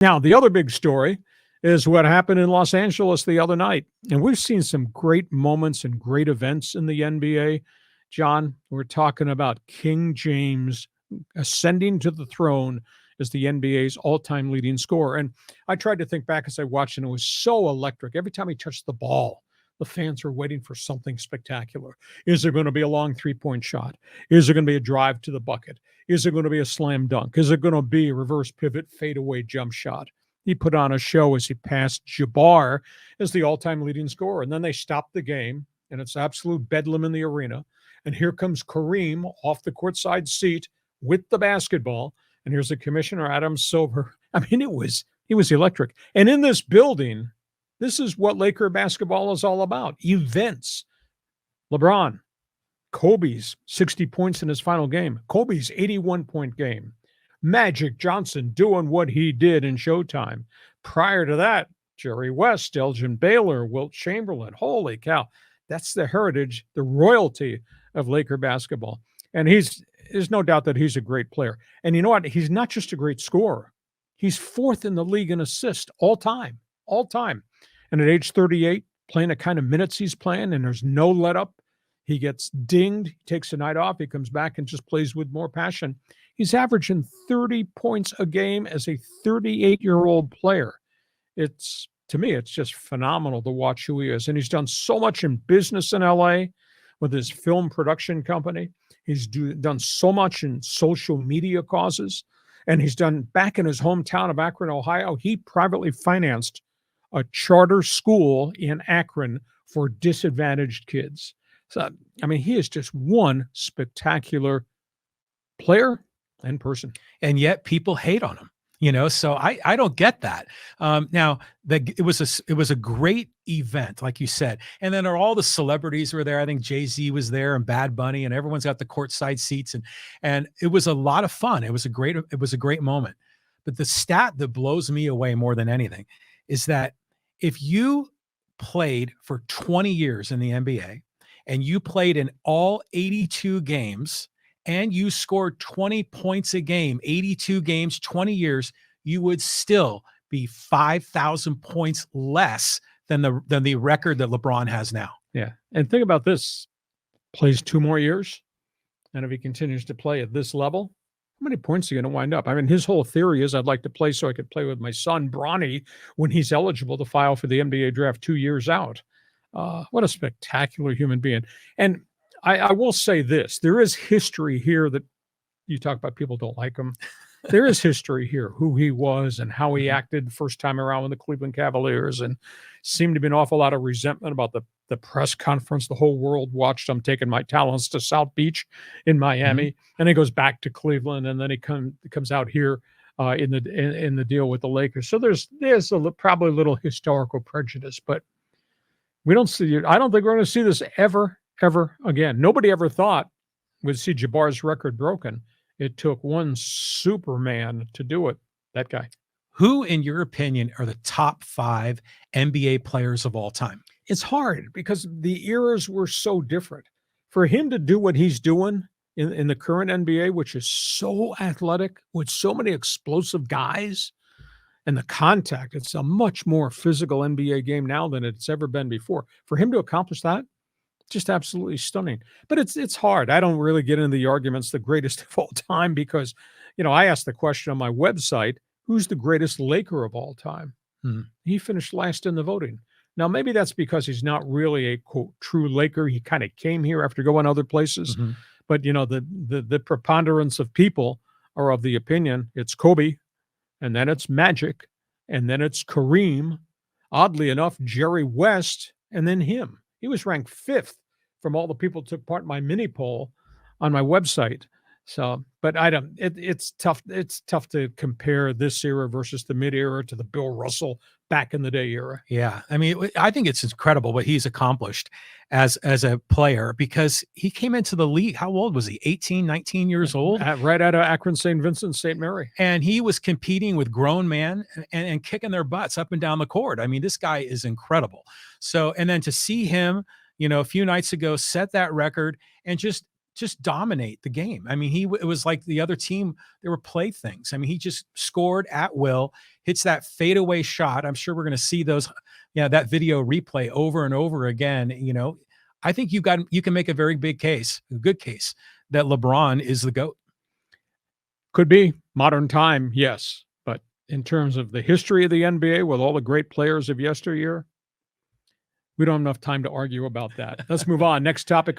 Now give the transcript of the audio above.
Now, the other big story is what happened in Los Angeles the other night. And we've seen some great moments and great events in the NBA. John, we're talking about King James ascending to the throne as the NBA's all-time leading scorer. And I tried to think back as I watched, and it was so electric. Every time he touched the ball, the fans were waiting for something spectacular. Is there going to be a long three-point shot? Is there going to be a drive to the bucket? Is there going to be a slam dunk? Is it going to be a reverse pivot, fadeaway jump shot? He put on a show as he passed Jabbar as the all-time leading scorer. And then they stopped the game, and it's absolute bedlam in the arena. And here comes Kareem off the courtside seat with the basketball. And here's the commissioner, Adam Silver. I mean, it was electric. And in this building, this is what Laker basketball is all about. Events. LeBron, Kobe's 60 points in his final game. Kobe's 81-point game. Magic Johnson doing what he did in Showtime. Prior to that, Jerry West, Elgin Baylor, Wilt Chamberlain. Holy cow. That's the heritage, the royalty of Laker basketball. And there's no doubt that he's a great player. And you know what? He's not just a great scorer. He's fourth in the league in assists all time. And at age 38, playing the kind of minutes he's playing, and there's no let up. He gets dinged, he takes a night off, he comes back and just plays with more passion. He's averaging 30 points a game as a 38-year-old player. To me, it's just phenomenal to watch who he is. And he's done so much in business in LA with his film production company. He's done so much in social media causes. And he's done, back in his hometown of Akron, Ohio, he privately financed a charter school in Akron for disadvantaged kids. So, I mean, he is just one spectacular player and person. And yet people hate on him, so I don't get that. Now it was a great event, like you said. And then all the celebrities were there. I think Jay-Z was there and Bad Bunny, and everyone's got the courtside seats, and it was a lot of fun. It was a great moment. But the stat that blows me away more than anything is that if you played for 20 years in the NBA and you played in all 82 games and you scored 20 points a game, 82 games, 20 years, you would still be 5,000 points less than the record that LeBron has now. Yeah. And think about this. Plays 2 more years. And if he continues to play at this level, how many points are you going to wind up? I mean, his whole theory is I'd like to play so I could play with my son, Bronny, when he's eligible to file for the NBA draft 2 years out. What a spectacular human being. And I will say this. There is history here that you talk about people don't like him. There is history here, who he was and how he acted first time around with the Cleveland Cavaliers, and seemed to be an awful lot of resentment about the press conference. The whole world watched him taking my talents to South Beach in Miami, and he goes back to Cleveland, and then he comes out here in the deal with the Lakers. So there's probably a little historical prejudice, but we don't see it. I don't think we're going to see this ever again. Nobody ever thought we'd see Jabbar's record broken. It took one Superman to do it. That guy. Who, in your opinion, are the top 5 NBA players of all time? It's hard because the eras were so different. For him to do what he's doing in the current NBA, which is so athletic with so many explosive guys, and the contact, it's a much more physical NBA game now than it's ever been before. For him to accomplish that, just absolutely stunning. But it's hard. I don't really get into the arguments, the greatest of all time, because, I asked the question on my website, who's the greatest Laker of all time? He finished last in the voting. Now, maybe that's because he's not really a, quote, true Laker. He kind of came here after going other places. But, the preponderance of people are of the opinion it's Kobe, and then it's Magic, and then it's Kareem. Oddly enough, Jerry West, and then him. He was ranked 5th from all the people who took part in my mini poll on my website. So, but it's tough. It's tough to compare this era versus the mid era to the Bill Russell back in the day era. Yeah. I mean, I think it's incredible what he's accomplished as a player, because he came into the league. How old was he? 18, 19 years old? Right out of Akron, St. Vincent, St. Mary. And he was competing with grown men and kicking their butts up and down the court. I mean, this guy is incredible. So, and then to see him, a few nights ago, set that record and just dominate the game. I mean, it was like the other team, they were playthings. I mean, he just scored at will. hits that fadeaway shot. I'm sure we're going to see those, that video replay over and over again. I think you can make a very big case, a good case, that LeBron is the GOAT. Could be modern time, yes. But in terms of the history of the NBA with all the great players of yesteryear, we don't have enough time to argue about that. Let's move on. Next topic